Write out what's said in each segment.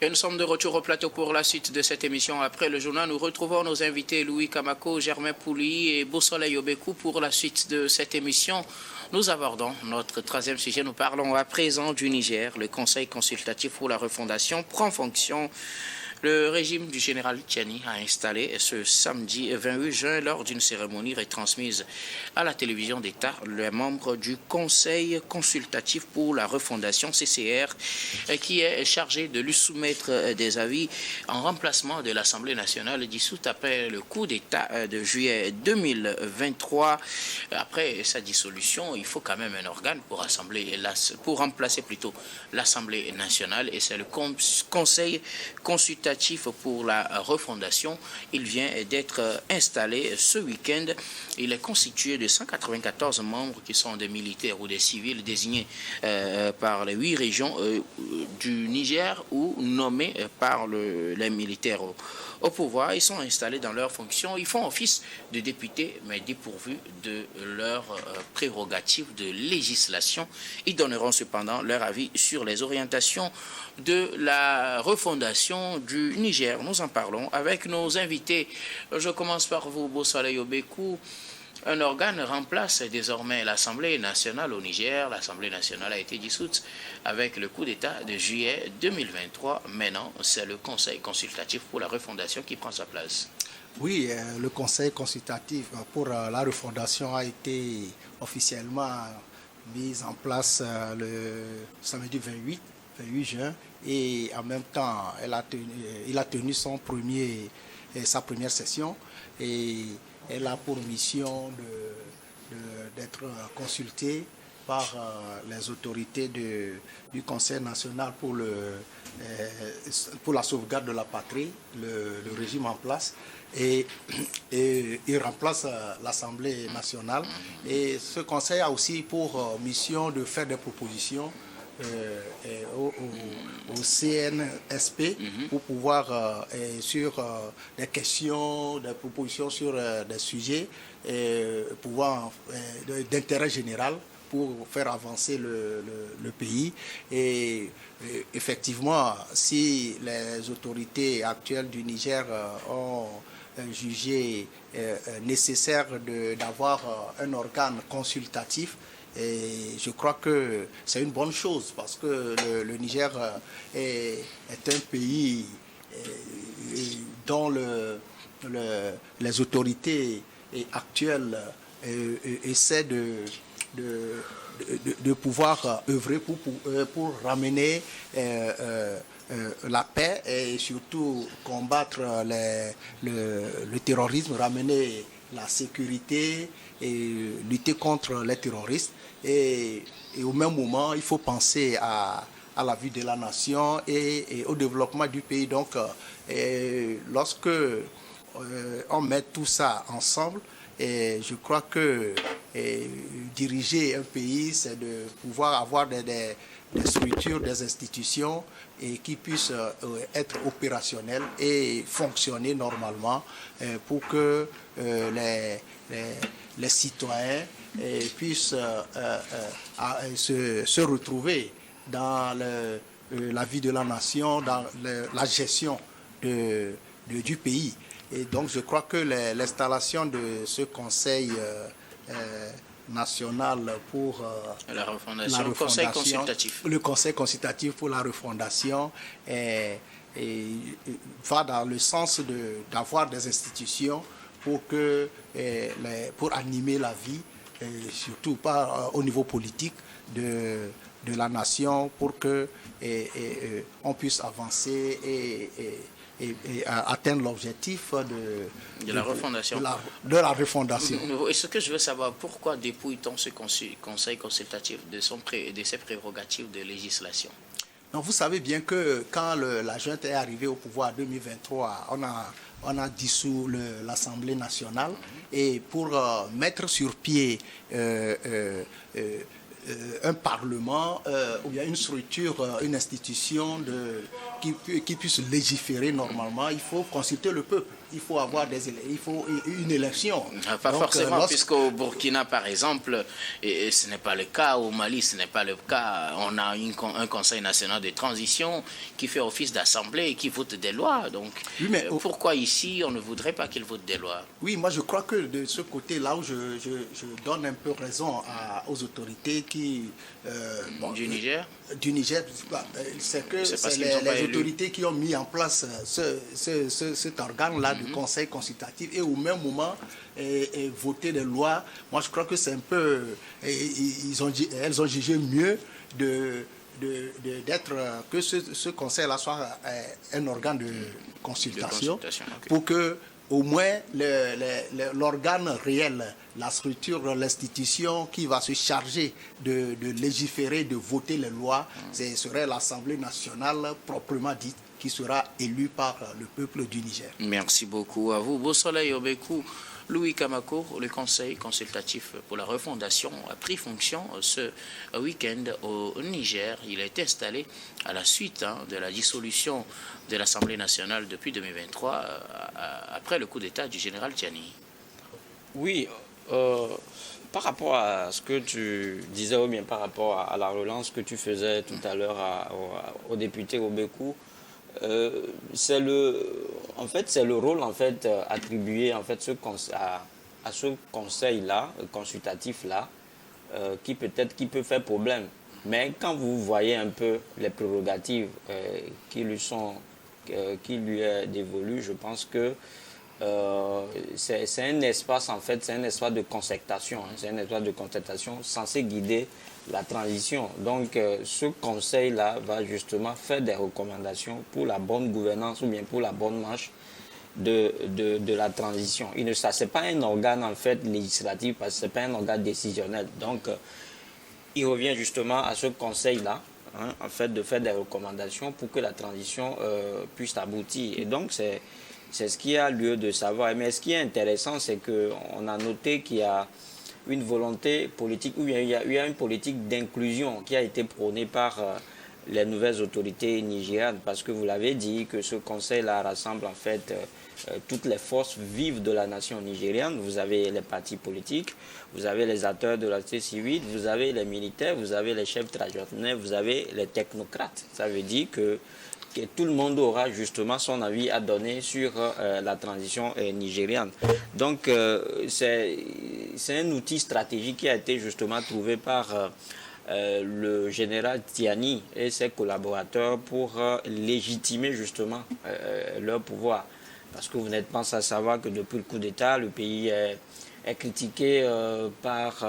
Et nous sommes de retour au plateau pour la suite de cette émission. Après le journal, nous retrouvons nos invités Louis Kamako, Germain Pouli et Beausoleil Obekou pour la suite de cette émission. Nous abordons notre troisième sujet. Nous parlons à présent du Niger. Le Conseil consultatif pour la refondation prend fonction. Le régime du général Tiani a installé ce samedi 28 juin lors d'une cérémonie retransmise à la télévision d'État les membres du Conseil consultatif pour la refondation CCR qui est chargé de lui soumettre des avis en remplacement de l'Assemblée nationale dissoute après le coup d'État de juillet 2023. Après sa dissolution, il faut quand même un organe pour remplacer plutôt l'Assemblée nationale et c'est le Conseil consultatif pour la refondation. Il vient d'être installé ce week-end. Il est constitué de 194 membres qui sont des militaires ou des civils désignés par les 8 régions du Niger ou nommés par les militaires au pouvoir. Ils sont installés dans leurs fonctions. Ils font office de députés, mais dépourvus de leurs prérogatives de législation. Ils donneront cependant leur avis sur les orientations de la refondation du Niger. Nous en parlons avec nos invités. Je commence par vous, Beausoleil Obekou. Un organe remplace désormais l'Assemblée nationale au Niger. L'Assemblée nationale a été dissoute avec le coup d'État de juillet 2023. Maintenant, c'est le Conseil consultatif pour la refondation qui prend sa place. Oui, le Conseil consultatif pour la refondation a été officiellement mis en place le samedi 28 juin et en même temps, il a tenu sa première session et elle a pour mission d'être consultée par les autorités du Conseil national pour la sauvegarde de la patrie, le régime en place, et il remplace l'Assemblée nationale. Et ce Conseil a aussi pour mission de faire des propositions au CNSP pour pouvoir sur des questions, des propositions sur des sujets d'intérêt général pour faire avancer le pays. Et effectivement, si les autorités actuelles du Niger ont jugé nécessaire d'avoir un organe consultatif, et je crois que c'est une bonne chose parce que le Niger est un pays dont les autorités actuelles essaient de pouvoir œuvrer pour ramener la paix et surtout combattre le terrorisme, ramener la sécurité et lutter contre les terroristes. Et au même moment, il faut penser à la vie de la nation et au développement du pays. Donc, lorsque on met tout ça ensemble, je crois que diriger un pays, c'est de pouvoir avoir des structures, des institutions et qui puissent être opérationnelles et fonctionner normalement pour que les citoyens puissent se retrouver dans la vie de la nation, dans la gestion du pays. Et donc je crois que l'installation de ce conseil national pour la refondation, le conseil consultatif. Le conseil consultatif pour la refondation va dans le sens d'avoir des institutions pour animer la vie, surtout au niveau politique de la nation, pour que on puisse avancer et atteindre l'objectif de la refondation. De la refondation. Et ce que je veux savoir, pourquoi dépouille-t-on ce conseil consultatif de ses prérogatives de législation? Donc vous savez bien que quand la junte est arrivée au pouvoir en 2023, on a dissous l'Assemblée nationale et pour mettre sur pied un parlement ou bien une structure, une institution qui puisse légiférer normalement, il faut consulter le peuple. Il faut avoir une élection. Pas forcément, puisqu'au Burkina, par exemple, et ce n'est pas le cas, au Mali, ce n'est pas le cas, on a un Conseil national de transition qui fait office d'assemblée et qui vote des lois. Donc, oui, mais pourquoi ici, on ne voudrait pas qu'il vote des lois? Oui, moi je crois que de ce côté-là où je donne un peu raison aux autorités qui... du Niger? Du Niger, c'est que c'est les autorités qui ont mis en place cet organe-là du Conseil consultatif et au même moment voter des lois. Moi, je crois que c'est un peu... elles ont jugé mieux que ce conseil-là soit un organe de consultation, okay, pour que au moins l'organe réel, la structure, l'institution qui va se charger de légiférer, de voter les lois, ce serait l'Assemblée nationale proprement dite, qui sera élue par le peuple du Niger. Merci beaucoup à vous. Beausoleil Obekou. Louis Kamako, le Conseil consultatif pour la refondation, a pris fonction ce week-end au Niger. Il a été installé à la suite de la dissolution de l'Assemblée nationale depuis 2023, après le coup d'État du général Tiani. Oui, par rapport à ce que tu disais, ou bien par rapport à la relance que tu faisais tout à l'heure au député Obekou, c'est le rôle attribué à ce conseil-là, consultatif-là, qui peut faire problème. Mais quand vous voyez un peu les prérogatives qui lui est dévolues, je pense que c'est un espace de concertation, c'est un espace de concertation censé guider la transition. Donc ce conseil-là va justement faire des recommandations pour la bonne gouvernance ou bien pour la bonne marche de la transition. Ça c'est pas un organe législatif, parce que c'est pas un organe décisionnel. Donc il revient justement à ce conseil-là, de faire des recommandations pour que la transition puisse aboutir. Et donc c'est ce qui a lieu de savoir. Mais ce qui est intéressant, c'est qu'on a noté qu'il y a une volonté politique, ou il y a une politique d'inclusion qui a été prônée par les nouvelles autorités nigérianes, parce que vous l'avez dit, que ce conseil-là rassemble toutes les forces vives de la nation nigériane. Vous avez les partis politiques, vous avez les acteurs de la société civile, vous avez les militaires, vous avez les chefs traditionnels, vous avez les technocrates. Ça veut dire que tout le monde aura justement son avis à donner sur la transition nigériane. Donc c'est un outil stratégique qui a été justement trouvé par le général Tiani et ses collaborateurs pour légitimer justement leur pouvoir. Parce que vous n'êtes pas sans savoir que depuis le coup d'État, le pays est critiqué par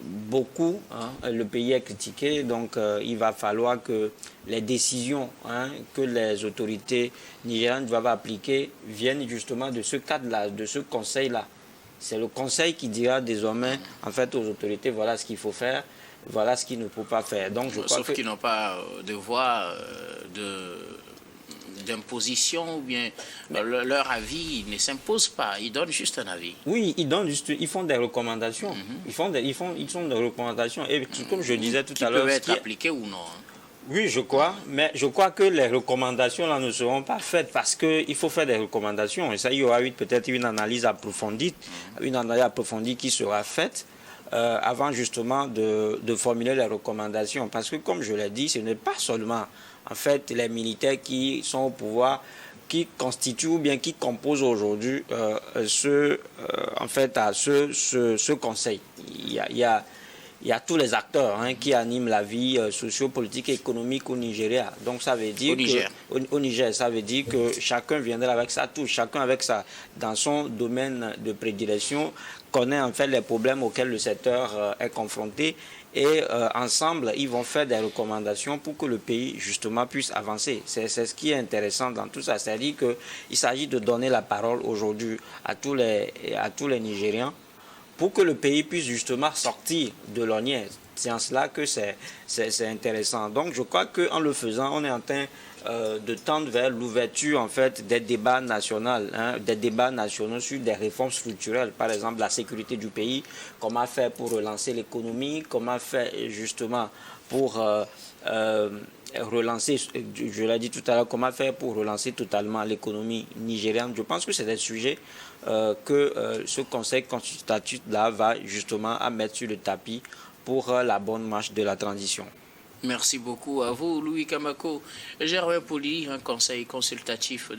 beaucoup. Le pays est critiqué, donc il va falloir que les décisions que les autorités nigérianes doivent appliquer viennent justement de ce cadre-là, de ce conseil-là. C'est le conseil qui dira désormais aux autorités, voilà ce qu'il faut faire, voilà ce qu'il ne faut pas faire. Donc, sauf qu'ils n'ont pas de voix d'imposition, ou bien leur avis ne s'impose pas, ils donnent juste un avis. Oui, ils font des recommandations. Ils font des recommandations. Et comme je disais tout à l'heure, peuvent être appliquées ou non. Oui, je crois, mais je crois que les recommandations là ne seront pas faites, parce qu'il faut faire des recommandations. Et ça, il y aura peut-être une analyse approfondie, qui sera faite avant justement de formuler les recommandations. Parce que comme je l'ai dit, ce n'est pas seulement les militaires qui sont au pouvoir, qui constituent ou bien qui composent aujourd'hui ce conseil. Il y a tous les acteurs qui animent la vie socio-politique et économique au Nigeria. Donc ça veut dire au Niger, ça veut dire que chacun viendra avec sa touche, chacun dans son domaine de prédilection, connaît les problèmes auxquels le secteur est confronté, et ensemble, ils vont faire des recommandations pour que le pays, justement, puisse avancer. C'est ce qui est intéressant dans tout ça. C'est-à-dire qu'il s'agit de donner la parole aujourd'hui à tous les Nigériens pour que le pays puisse justement sortir de l'ornière. C'est en cela que c'est intéressant. Donc, je crois qu'en le faisant, on est en train de tendre vers l'ouverture des débats nationaux, des débats nationaux sur des réformes structurelles, par exemple la sécurité du pays, comment faire pour relancer l'économie, comment faire justement pour relancer, je l'ai dit tout à l'heure, comment faire pour relancer totalement l'économie nigériane. Je pense que c'est des sujets que ce conseil consultatif-là va justement à mettre sur le tapis pour la bonne marche de la transition. Merci beaucoup à vous, Louis Kamako. Gervais Pouli, un conseil consultatif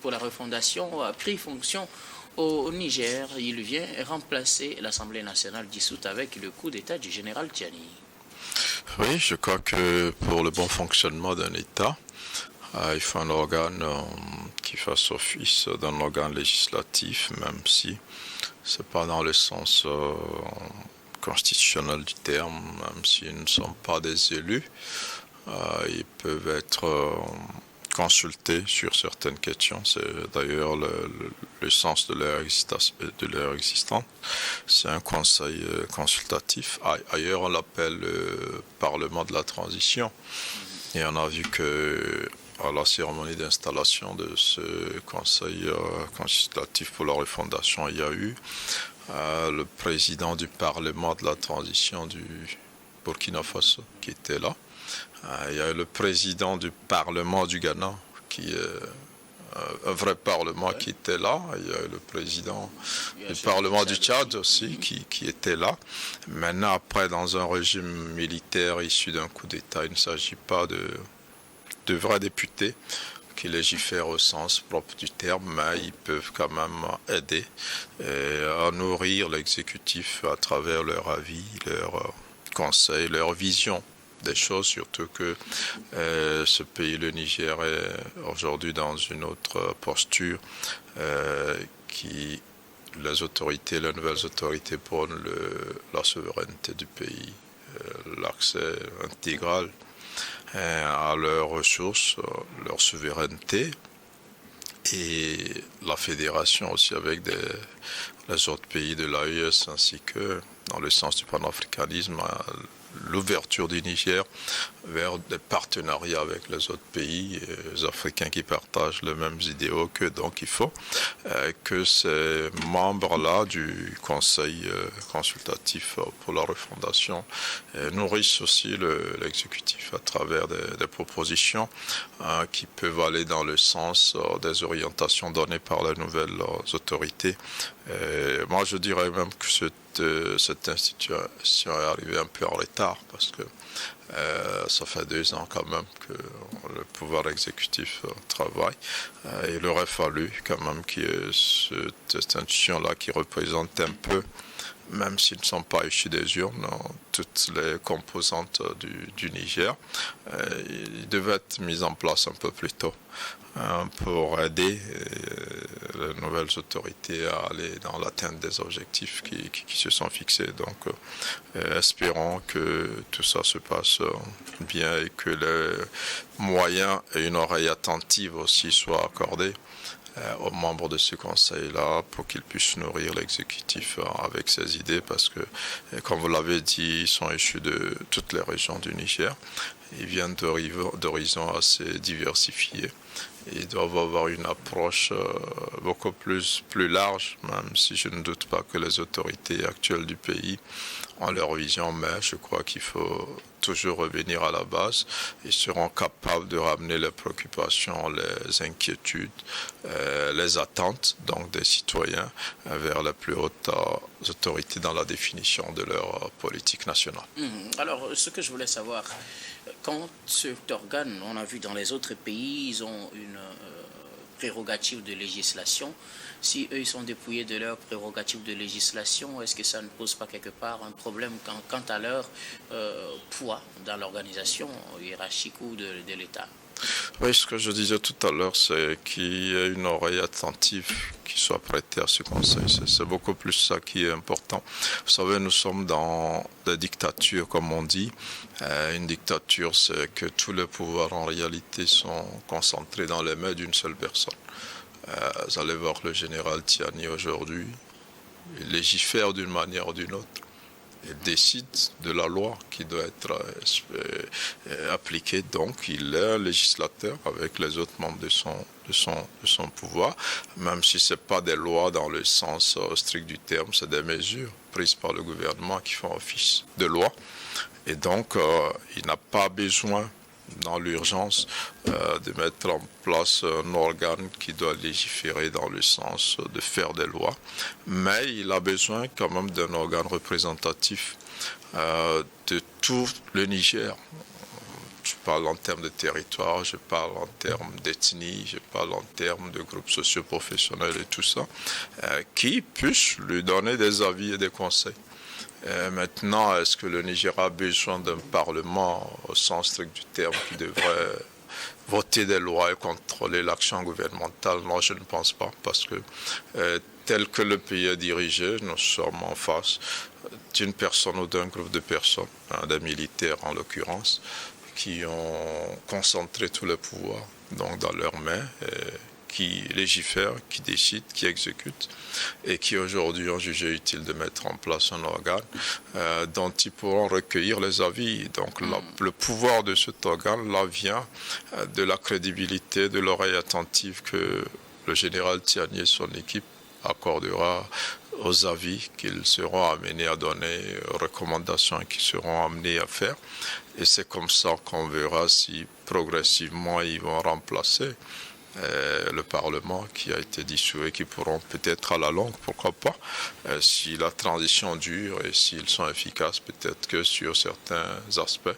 pour la refondation, a pris fonction au Niger. Il vient remplacer l'Assemblée nationale dissoute avec le coup d'État du général Tiani. Oui, je crois que pour le bon fonctionnement d'un État, il faut un organe qui fasse office d'un organe législatif, même si ce n'est pas dans le sens constitutionnel du terme, même s'ils ne sont pas des élus. Ils peuvent être consultés sur certaines questions. C'est d'ailleurs le sens de leur existence. C'est un conseil consultatif. Ailleurs, on l'appelle le Parlement de la transition. Et on a vu que à la cérémonie d'installation de ce conseil consultatif pour la refondation, il y a eu le président du Parlement de la transition du Burkina Faso qui était là. Il y a le président du Parlement du Ghana, qui est un vrai Parlement qui était là. Il y a le président du Parlement du Tchad aussi qui était là. Maintenant, après, dans un régime militaire issu d'un coup d'État, il ne s'agit pas de vrais députés qui légifèrent au sens propre du terme, mais ils peuvent quand même aider à nourrir l'exécutif à travers leur avis, leurs conseils, leur vision des choses, surtout que ce pays, le Niger, est aujourd'hui dans une autre posture qui les nouvelles autorités prônent la souveraineté du pays, l'accès intégral à leurs ressources, leur souveraineté et la fédération aussi avec les autres pays de l'AES ainsi que dans le sens du panafricanisme, l'ouverture du Niger vers des partenariats avec les autres pays africains qui partagent les mêmes idéaux que donc il faut que ces membres-là du Conseil consultatif pour la refondation nourrissent aussi l'exécutif à travers des propositions qui peuvent aller dans le sens des orientations données par les nouvelles autorités. Moi, je dirais même que cette institution est arrivée un peu en retard parce que ça fait 2 ans quand même que le pouvoir exécutif travaille. Il aurait fallu quand même qu'il y ait cette institution-là qui représente un peu, même s'ils ne sont pas issus des urnes, toutes les composantes du Niger. Il devait être mis en place un peu plus tôt pour aider les nouvelles autorités à aller dans l'atteinte des objectifs qui se sont fixés. Donc, espérons que tout ça se passe bien et que les moyens et une oreille attentive aussi soient accordés aux membres de ce conseil-là pour qu'ils puissent nourrir l'exécutif avec ces idées parce que, comme vous l'avez dit, ils sont issus de toutes les régions du Niger. Ils viennent d'horizons assez diversifiés. Ils doivent avoir une approche beaucoup plus large, même si je ne doute pas que les autorités actuelles du pays ont leur vision, mais je crois qu'il faut toujours revenir à la base. Ils seront capables de ramener les préoccupations, les inquiétudes, les attentes donc des citoyens vers les plus hautes autorités dans la définition de leur politique nationale. Alors, ce que je voulais savoir, quand cet organe, on a vu dans les autres pays, ils ont une prérogative de législation. Si eux, ils sont dépouillés de leur prérogative de législation, est-ce que ça ne pose pas quelque part un problème quant à leur poids dans l'organisation hiérarchique ou de l'État? Oui, ce que je disais tout à l'heure, c'est qu'il y ait une oreille attentive qui soit prêtée à ce conseil. C'est beaucoup plus ça qui est important. Vous savez, nous sommes dans des dictatures, comme on dit. Une dictature, c'est que tous les pouvoirs, en réalité, sont concentrés dans les mains d'une seule personne. Vous allez voir le général Tiani aujourd'hui, il légifère d'une manière ou d'une autre. Il décide de la loi qui doit être appliquée. Donc, il est un législateur avec les autres membres de son pouvoir, même si ce n'est pas des lois dans le sens strict du terme, c'est des mesures prises par le gouvernement qui font office de loi. Et donc, il n'a pas besoin dans l'urgence de mettre en place un organe qui doit légiférer dans le sens de faire des lois, mais il a besoin quand même d'un organe représentatif de tout le Niger. Je parle en termes de territoire, je parle en termes d'ethnie, je parle en termes de groupes socio-professionnels et tout ça, qui puissent lui donner des avis et des conseils. Maintenant, est-ce que le Niger a besoin d'un parlement au sens strict du terme qui devrait voter des lois et contrôler l'action gouvernementale? Non, je ne pense pas, parce que tel que le pays est dirigé, nous sommes en face d'une personne ou d'un groupe de personnes, des militaires en l'occurrence, qui ont concentré tous les pouvoirs donc dans leurs mains, qui légifèrent, qui décident, qui exécutent, et qui aujourd'hui ont jugé utile de mettre en place un organe dont ils pourront recueillir les avis. Donc le pouvoir de cet organe là vient de la crédibilité, de l'oreille attentive que le général Tiani et son équipe accordera aux avis qu'ils seront amenés à donner, aux recommandations qu'ils seront amenés à faire. Et c'est comme ça qu'on verra si progressivement ils vont remplacer le Parlement qui a été dissous et qui pourront peut-être à la longue, pourquoi pas, si la transition dure et s'ils sont efficaces, peut-être que sur certains aspects,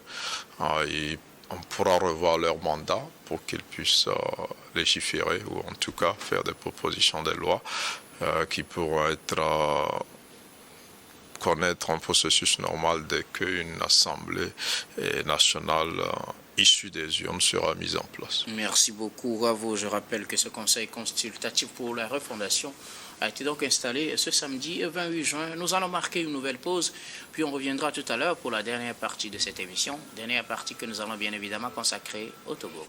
on pourra revoir leur mandat pour qu'ils puissent légiférer ou en tout cas faire des propositions de loi qui pourront connaître un processus normal dès qu'une assemblée nationale issue des urnes sera mise en place. Merci beaucoup à vous. Je rappelle que ce conseil consultatif pour la refondation a été donc installé ce samedi 28 juin. Nous allons marquer une nouvelle pause, puis on reviendra tout à l'heure pour la dernière partie de cette émission, dernière partie que nous allons bien évidemment consacrer au Togo.